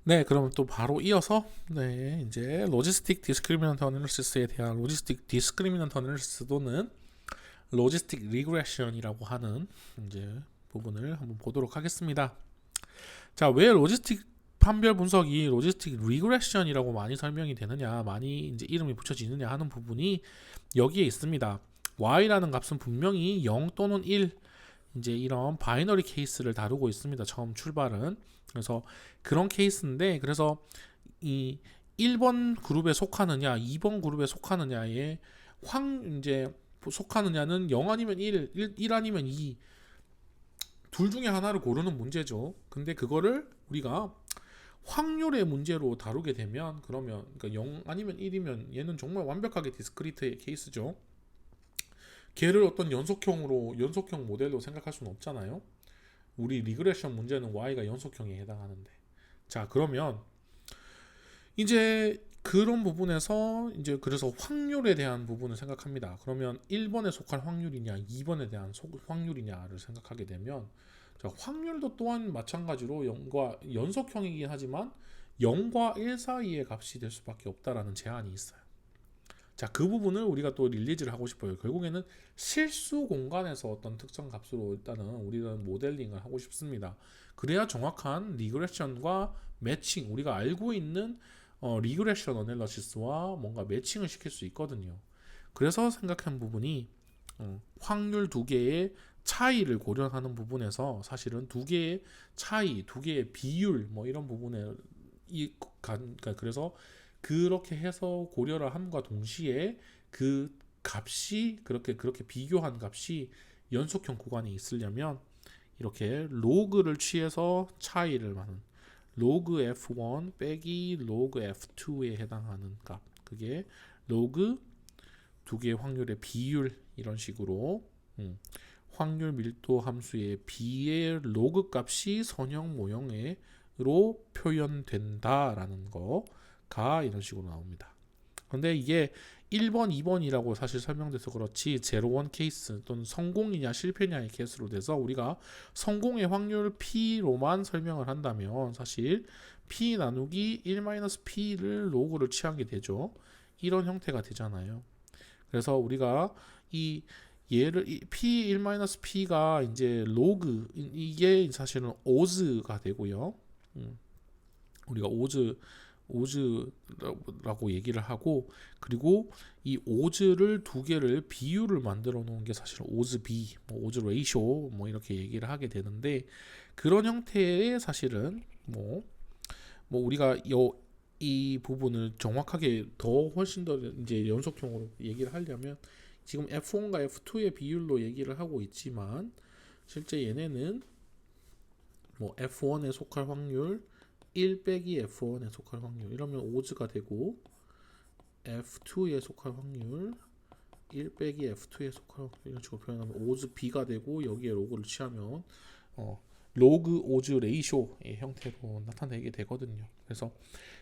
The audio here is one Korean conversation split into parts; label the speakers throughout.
Speaker 1: 네, 그럼 또 바로 이어서 이제 로지스틱 디스크리미넌트 어널리시스에 대한 로지스틱 디스크리미넌트 어널리시스 또는 로지스틱 리그레션이라고 하는 이제 부분을 한번 보도록 하겠습니다. 자, 왜 로지스틱 판별 분석이 로지스틱 리그레션이라고 많이 설명이 되느냐, 많이 이제 이름이 붙여지느냐 하는 부분이 여기에 있습니다. y라는 값은 분명히 0 또는 1 이제 이런 바이너리 케이스를 다루고 있습니다. 처음 출발은. 그래서 그런 케이스인데, 그래서 이 1번 그룹에 속하느냐 2번 그룹에 속하느냐에 이제 속하느냐는 0 아니면 1 아니면 2 둘 중에 하나를 고르는 문제죠. 근데 그거를 우리가 확률의 문제로 다루게 되면, 그러면 그러니까 0 아니면 1이면 얘는 정말 완벽하게 디스크리트 케이스죠. 걔를 어떤 연속형 모델로 생각할 수는 없잖아요. 우리 리그레션 문제는 y가 연속형에 해당하는데. 자, 그러면 이제 그런 부분에서 이제 그래서 확률에 대한 부분을 생각합니다. 그러면 1번에 속할 확률이냐 2번에 대한 확률이냐를 생각하게 되면, 자, 확률도 또한 마찬가지로 0과 연속형이긴 하지만 0과 1 사이의 값이 될 수밖에 없다라는 제한이 있어요. 자, 그 부분을 우리가 또 릴리즈를 하고 싶어요. 결국에는 실수 공간에서 어떤 특정 값으로 일단은 우리는 모델링을 하고 싶습니다. 그래야 정확한 리그레션과 매칭, 우리가 알고 있는 리그레션 어널리시스와 뭔가 매칭을 시킬 수 있거든요. 그래서 생각한 부분이 확률 두 개의 차이를 고려하는 부분에서 사실은 두 개의 차이, 두 개의 비율 뭐 이런 부분에 그러니까 그래서 그렇게 해서 고려를 함과 동시에 그 값이 그렇게 비교한 값이 연속형 구간에 있으려면 이렇게 로그를 취해서 차이를 하는 로그 F1 빼기 로그 F2에 해당하는 값, 그게 로그 두 개의 확률의 비율, 이런 식으로 확률 밀도 함수의 b의 로그 값이 선형 모형으로 표현된다라는 거가 이런 식으로 나옵니다. 근데 이게 1번, 2번이라고 사실 설명돼서 그렇지 0원 케이스 또는 성공이냐 실패냐의 케이스로 돼서 우리가 성공의 확률 P로만 설명을 한다면 사실 P 나누기 1-P를 로그를 취하게 되죠. 이런 형태가 되잖아요. 그래서 우리가 이 얘를 P1-P가 이제 로그, 이게 사실은 오즈가 되고요. 우리가 오즈라고 얘기를 하고, 그리고 이 오즈를 두 개를 비율을 만들어 놓은 게 사실 오즈 비, 뭐 오즈 레이쇼 뭐 이렇게 얘기를 하게 되는데, 그런 형태의 사실은 우리가 이 부분을 정확하게 더 훨씬 더 이제 연속형으로 얘기를 하려면 지금 F1과 F2의 비율로 얘기를 하고 있지만 실제 얘네는 뭐 F1에 속할 확률 1 빼기 F1에 속할 확률 이러면 오즈가 되고, F2에 속할 확률 1 빼기 F2에 속할 확률 이런 식으로 표현하면 오즈 B가 되고, 여기에 로그를 취하면 로그 오즈 레이쇼의 형태로 나타내게 되거든요. 그래서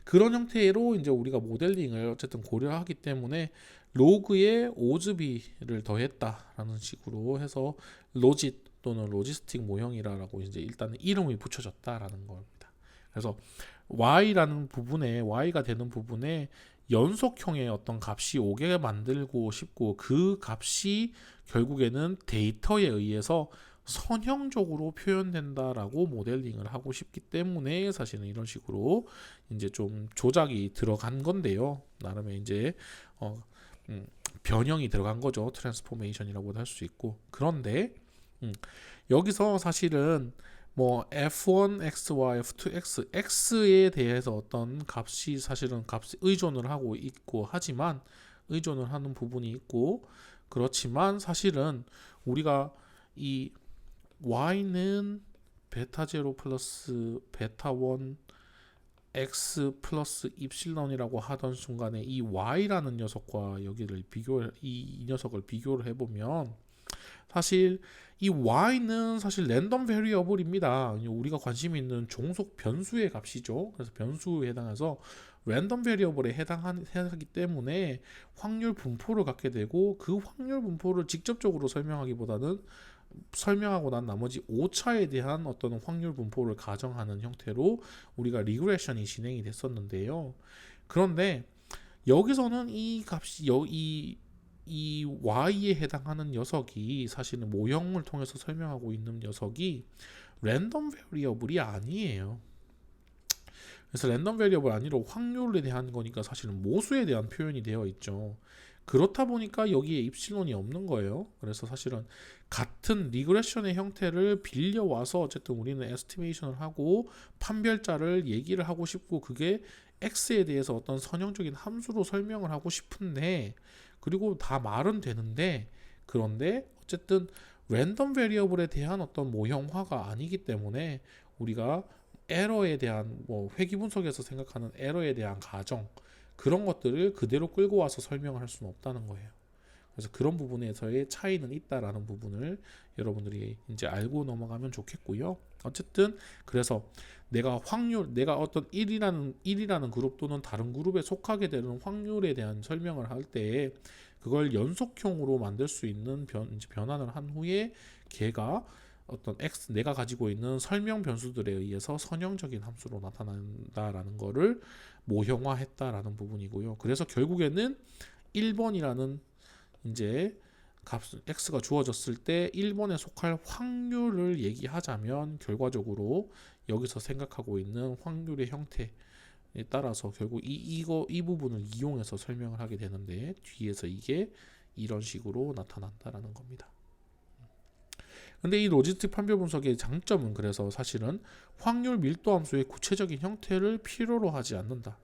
Speaker 1: 그런 형태로 이제 우리가 모델링을 어쨌든 고려하기 때문에 로그에 오즈비를 더했다라는 식으로 해서 로짓 또는 로지스틱 모형이라고 이제 일단은 이름이 붙여졌다라는 겁니다. 그래서 y가 되는 부분에 연속형의 어떤 값이 오게 만들고 싶고, 그 값이 결국에는 데이터에 의해서 선형적으로 표현된다라고 모델링을 하고 싶기 때문에 사실은 이런 식으로 이제 좀 조작이 들어간 건데요. 나름의 이제 변형이 들어간 거죠. 트랜스포메이션이라고도 할 수 있고. 그런데 여기서 사실은 뭐 F1x와 F2x, x에 대해서 어떤 값이 사실은 값이 의존을 하고 있고 하지만 의존을 하는 부분이 있고, 그렇지만 사실은 우리가 이 y는 베타 제로 플러스 베타 1 x 플러스 입실론이라고 하던 순간에 이 y라는 녀석과 이 녀석을 비교를 해보면 사실 이 y는 사실 랜덤 베리어블입니다. 우리가 관심 있는 종속 변수의 값이죠. 그래서 변수에 해당해서 랜덤 베리어블에 해당하기 때문에 확률 분포를 갖게 되고, 그 확률 분포를 직접적으로 설명하기보다는 설명하고 난 나머지 오차에 대한 어떤 확률 분포를 가정하는 형태로 우리가 리그레션이 진행이 됐었는데요. 그런데 여기서는 이 값이 이 y에 해당하는 녀석이 사실은 모형을 통해서 설명하고 있는 녀석이 랜덤 베리어블이 아니에요. 그래서 랜덤 베리어블 아니라 확률에 대한 거니까 사실은 모수에 대한 표현이 되어 있죠. 그렇다 보니까 여기에 입실론이 없는 거예요. 그래서 사실은 같은 리그레션의 형태를 빌려와서 어쨌든 우리는 에스티메이션을 하고 판별자를 얘기를 하고 싶고 그게 x에 대해서 어떤 선형적인 함수로 설명을 하고 싶은데 그리고 다 말은 되는데 그런데 어쨌든 랜덤 베리어블에 대한 어떤 모형화가 아니기 때문에 우리가 에러에 대한 뭐 회귀 분석에서 생각하는 에러에 대한 가정 그런 것들을 그대로 끌고 와서 설명을 할 수는 없다는 거예요. 그래서 그런 부분에서의 차이는 있다라는 부분을 여러분들이 이제 알고 넘어가면 좋겠고요. 어쨌든 그래서 내가 어떤 1이라는 그룹 또는 다른 그룹에 속하게 되는 확률에 대한 설명을 할 때 그걸 연속형으로 만들 수 있는 변환을 한 후에 걔가 어떤 내가 가지고 있는 설명 변수들에 의해서 선형적인 함수로 나타난다라는 거를 모형화했다라는 부분이고요. 그래서 결국에는 1번이라는 이제 x가 주어졌을 때 1번에 속할 확률을 얘기하자면 결과적으로 여기서 생각하고 있는 확률의 형태에 따라서 결국 이 부분을 이용해서 설명을 하게 되는데 뒤에서 이게 이런 식으로 나타난다라는 겁니다. 근데 이 로지스틱 판별 분석의 장점은 그래서 사실은 확률 밀도 함수의 구체적인 형태를 필요로 하지 않는다.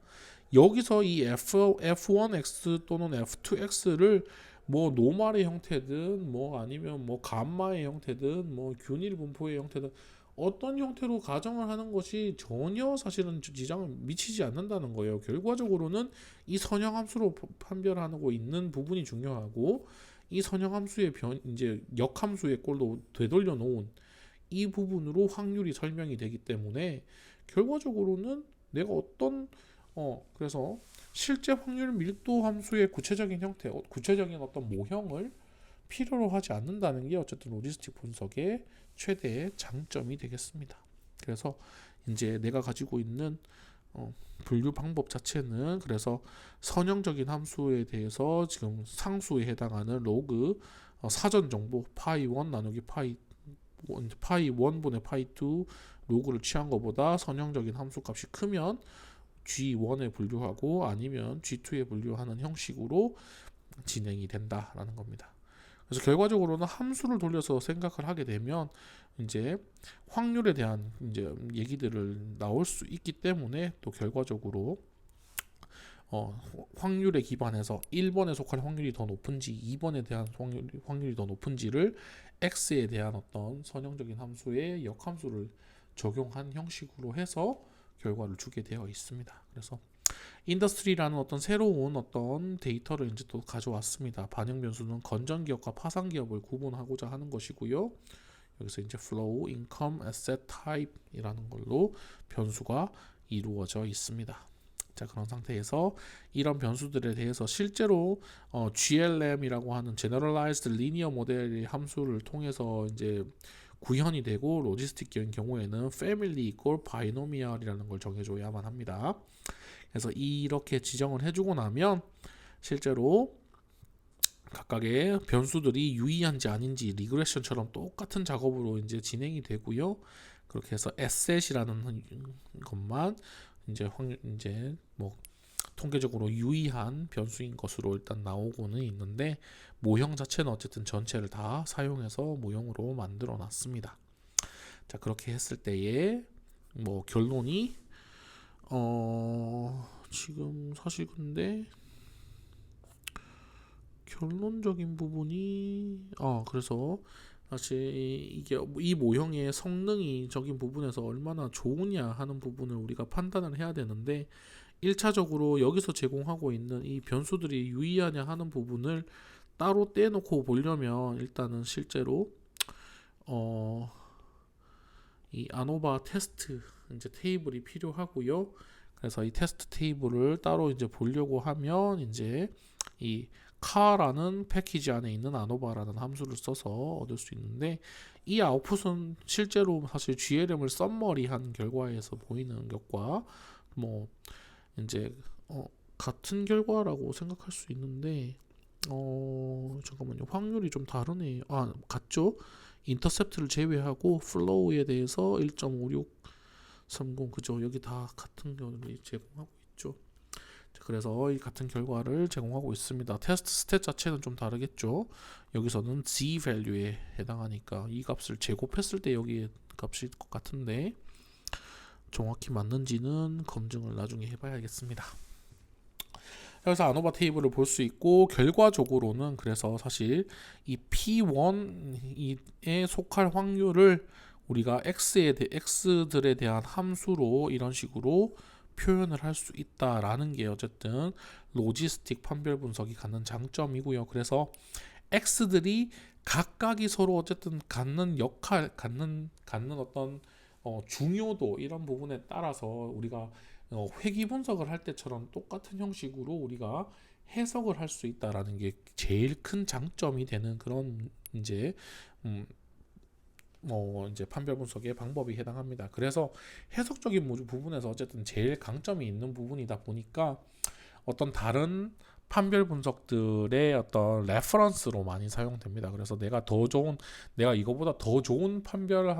Speaker 1: 여기서 이 f1x 또는 f2x를 뭐 노말의 형태든 뭐 아니면 뭐 감마의 형태든 뭐 균일 분포의 형태든 어떤 형태로 가정을 하는 것이 전혀 사실은 지장을 미치지 않는다는 거예요. 결과적으로는 이 선형함수로 판별하고 있는 부분이 중요하고 이 선형함수의 이제 역함수의 꼴로 되돌려 놓은 이 부분으로 확률이 설명이 되기 때문에 결과적으로는 내가 어떤 그래서 실제 확률 밀도 함수의 구체적인 형태, 구체적인 어떤 모형을 필요로 하지 않는다는 게 어쨌든 로지스틱 분석의 최대의 장점이 되겠습니다. 그래서 이제 내가 가지고 있는 분류 방법 자체는 그래서 선형적인 함수에 대해서 지금 상수에 해당하는 로그 사전 정보 파이 1 나누기 파이 1분의 파이 2 로그를 취한 것보다 선형적인 함수 값이 크면 G1에 분류하고 아니면 G2에 분류하는 형식으로 진행이 된다라는 겁니다. 그래서 결과적으로는 함수를 돌려서 생각을 하게 되면 이제 확률에 대한 이제 얘기들을 나올 수 있기 때문에 또 결과적으로 확률에 기반해서 1번에 속할 확률이 더 높은지 2번에 대한 확률이 더 높은지를 x에 대한 어떤 선형적인 함수의 역함수를 적용한 형식으로 해서 결과를 주게 되어 있습니다. 그래서 인더스트리라는 어떤 새로운 어떤 데이터를 이제 또 가져왔습니다. 반영 변수는 건전 기업과 파산 기업을 구분하고자 하는 것이고요. 여기서 이제 flow, income, asset type이라는 걸로 변수가 이루어져 있습니다. 자, 그런 상태에서 이런 변수들에 대해서 실제로 GLM이라고 하는 Generalized Linear Model의 함수를 통해서 이제 구현이 되고 로지스틱적인 경우에는 family equal binomial이라는 걸 정해줘야만 합니다. 그래서 이렇게 지정을 해주고 나면 실제로 각각의 변수들이 유의한지 아닌지 리그레션처럼 똑같은 작업으로 이제 진행이 되고요. 그렇게 해서 asset이라는 것만 이제 뭐 통계적으로 유의한 변수인 것으로 일단 나오고는 있는데 모형 자체는 어쨌든 전체를 다 사용해서 모형으로 만들어 놨습니다. 자, 그렇게 했을 때에 뭐 결론이 지금 사실 근데 결론적인 부분이 그래서 사실 이게 이 모형의 성능이 적인 부분에서 얼마나 좋으냐 하는 부분을 우리가 판단을 해야 되는데 1차적으로 여기서 제공하고 있는 이 변수들이 유의하냐 하는 부분을 따로 떼놓고 보려면 일단은 실제로 이 아노바 테스트 이제 테이블이 필요하고요. 그래서 이 테스트 테이블을 따로 이제 보려고 하면 이제 이 car라는 패키지 안에 있는 ANOVA라는 함수를 써서 얻을 수 있는데 이 아웃풋은 실제로 사실 GLM을 썸머리한 결과에서 보이는 것과 뭐 이제 같은 결과라고 생각할 수 있는데 잠깐만요. 확률이 좀 다르네요. 같죠? 인터셉트를 제외하고 플로우에 대해서 1.5630 그죠? 여기 다 같은 결과를 제공하고 있죠. 그래서 이 같은 결과를 제공하고 있습니다. 테스트 스탯 자체는 좀 다르겠죠. 여기서는 Z 밸류에 해당하니까 이 값을 제곱했을 때 여기에 값일 것 같은데 정확히 맞는지는 검증을 나중에 해봐야겠습니다. 그래서 아노바 테이블을 볼 수 있고 결과적으로는 그래서 사실 이 P1에 속할 확률을 우리가 X들에 대한 함수로 이런 식으로 표현을 할 수 있다라는 게 어쨌든 로지스틱 판별 분석이 갖는 장점이고요. 그래서 X들이 각각이 서로 어쨌든 갖는 역할, 갖는 어떤 중요도 이런 부분에 따라서 우리가 회귀 분석을 할 때처럼 똑같은 형식으로 우리가 해석을 할 수 있다라는 게 제일 큰 장점이 되는 그런 이제 이제 판별 분석의 방법이 해당합니다. 그래서 해석적인 부분에서 어쨌든 제일 강점이 있는 부분이다 보니까 어떤 다른 판별 분석들의 어떤 레퍼런스로 많이 사용됩니다. 그래서 내가 이거보다 더 좋은 판별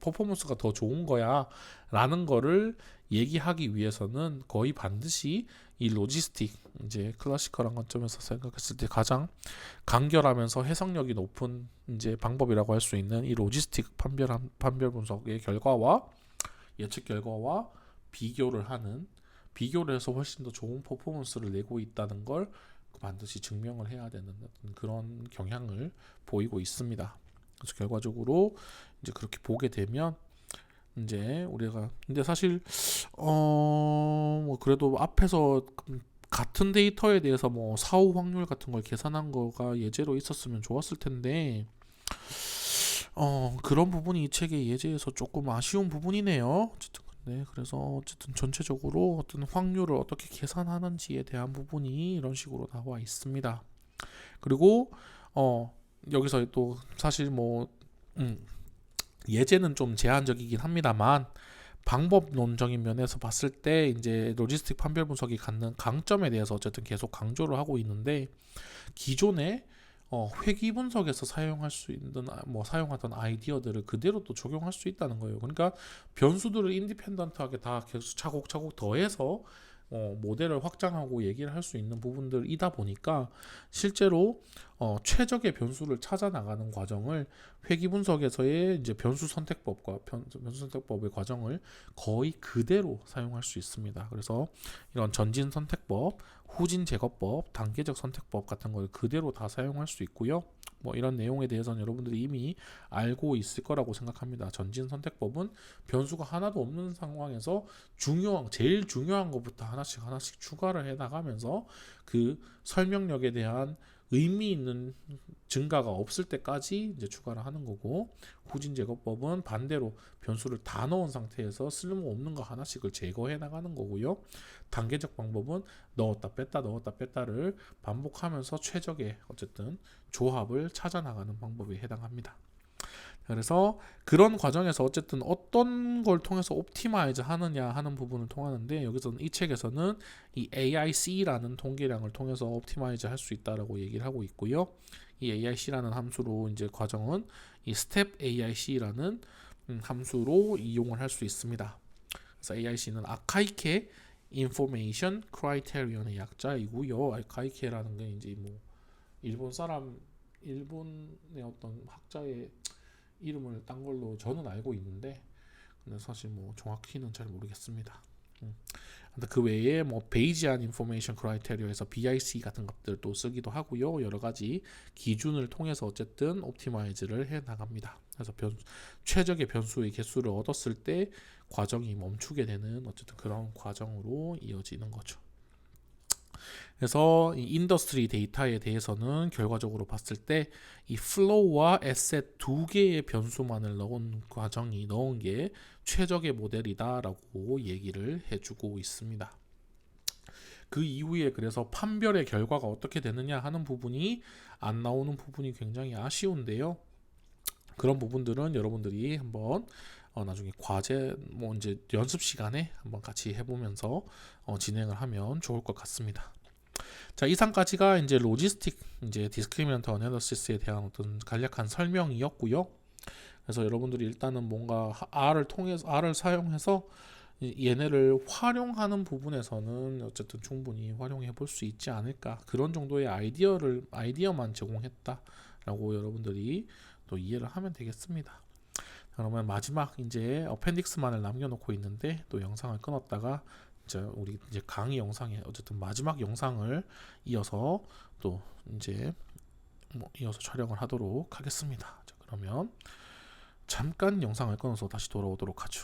Speaker 1: 퍼포먼스가 더 좋은 거야 라는 거를 얘기하기 위해서는 거의 반드시 이 로지스틱, 이제 클래시컬한 관점에서 생각했을 때 가장 간결하면서 해석력이 높은 이제 방법이라고 할 수 있는 이 로지스틱 판별 분석의 결과와 예측 결과와 비교를 해서 훨씬 더 좋은 퍼포먼스를 내고 있다는 걸 반드시 증명을 해야 되는 그런 경향을 보이고 있습니다. 그래서 결과적으로 이제 그렇게 보게 되면 이제 우리가 근데 사실 뭐 그래도 앞에서 같은 데이터에 대해서 뭐 사후 확률 같은 걸 계산한 거가 예제로 있었으면 좋았을 텐데 그런 부분이 이 책의 예제에서 조금 아쉬운 부분이네요. 어쨌든 네, 그래서 어쨌든 전체적으로 어떤 확률을 어떻게 계산하는지에 대한 부분이 이런 식으로 나와 있습니다. 그리고 여기서 또 사실 뭐 예제는 좀 제한적이긴 합니다만 방법론적인 면에서 봤을 때 이제 로지스틱 판별 분석이 갖는 강점에 대해서 어쨌든 계속 강조를 하고 있는데 기존에 회귀 분석에서 사용할 수 있는 사용하던 아이디어들을 그대로 또 적용할 수 있다는 거예요. 그러니까 변수들을 인디펜던트하게 다 계속 차곡차곡 더해서 모델을 확장하고 얘기를 할 수 있는 부분들이다 보니까 실제로 최적의 변수를 찾아 나가는 과정을 회귀 분석에서의 이제 변수 선택법과 변수 선택법의 과정을 거의 그대로 사용할 수 있습니다. 그래서 이런 전진 선택법, 후진 제거법, 단계적 선택법 같은 걸 그대로 다 사용할 수 있고요. 뭐 이런 내용에 대해서는 여러분들이 이미 알고 있을 거라고 생각합니다. 전진 선택법은 변수가 하나도 없는 상황에서 제일 중요한 것부터 하나씩 추가를 해 나가면서 그 설명력에 대한 의미 있는 증가가 없을 때까지 이제 추가를 하는 거고, 후진 제거법은 반대로 변수를 다 넣은 상태에서 쓸모없는 거 하나씩을 제거해 나가는 거고요. 단계적 방법은 넣었다 뺐다를 반복하면서 최적의 어쨌든 조합을 찾아 나가는 방법에 해당합니다. 그래서 그런 과정에서 어쨌든 어떤 걸 통해서 옵티마이즈 하느냐 하는 부분을 통하는데, 여기서는 이 책에서는 이 AIC라는 통계량을 통해서 옵티마이즈 할 수 있다라고 얘기를 하고 있고요. 이 AIC라는 함수로 이제 과정은 이 스텝 AIC라는 함수로 이용을 할 수 있습니다. 그래서 AIC는 아카이케 인포메이션 크라이테리언의 약자이고요. 아카이케라는 게 이제 뭐 일본의 어떤 학자의 이름을 딴 걸로 저는 알고 있는데, 근데 사실 뭐 정확히는 잘 모르겠습니다. 근데 그 외에 뭐 베이지안 인포메이션 크라이테리어에서 BIC 같은 것들도 쓰기도 하고요. 여러 가지 기준을 통해서 어쨌든 옵티마이즈를 해 나갑니다. 그래서 최적의 변수의 개수를 얻었을 때 과정이 멈추게 되는 어쨌든 그런 과정으로 이어지는 거죠. 그래서 이 인더스트리 데이터에 대해서는 결과적으로 봤을 때 이 플로우와 에셋 두 개의 변수만을 넣은 게 최적의 모델이다라고 얘기를 해주고 있습니다. 그 이후에 그래서 판별의 결과가 어떻게 되느냐 하는 부분이 안 나오는 부분이 굉장히 아쉬운데요. 그런 부분들은 여러분들이 한번 나중에 과제 뭐 이제 연습 시간에 한번 같이 해보면서 진행을 하면 좋을 것 같습니다. 자, 이상까지가 이제 로지스틱 이제 디스크리미넌트 어널리시스에 대한 어떤 간략한 설명이었고요. 그래서 여러분들이 일단은 뭔가 R을 사용해서 얘네를 활용하는 부분에서는 어쨌든 충분히 활용해 볼 수 있지 않을까, 그런 정도의 아이디어만 제공했다라고 여러분들이 또 이해를 하면 되겠습니다. 그러면 마지막 이제 어펜딕스만을 남겨놓고 있는데 또 영상을 끊었다가 우리 이제 강의 영상에 어쨌든 마지막 영상을 이어서 또 이제 이어서 촬영을 하도록 하겠습니다. 자, 그러면 잠깐 영상을 끊어서 다시 돌아오도록 하죠.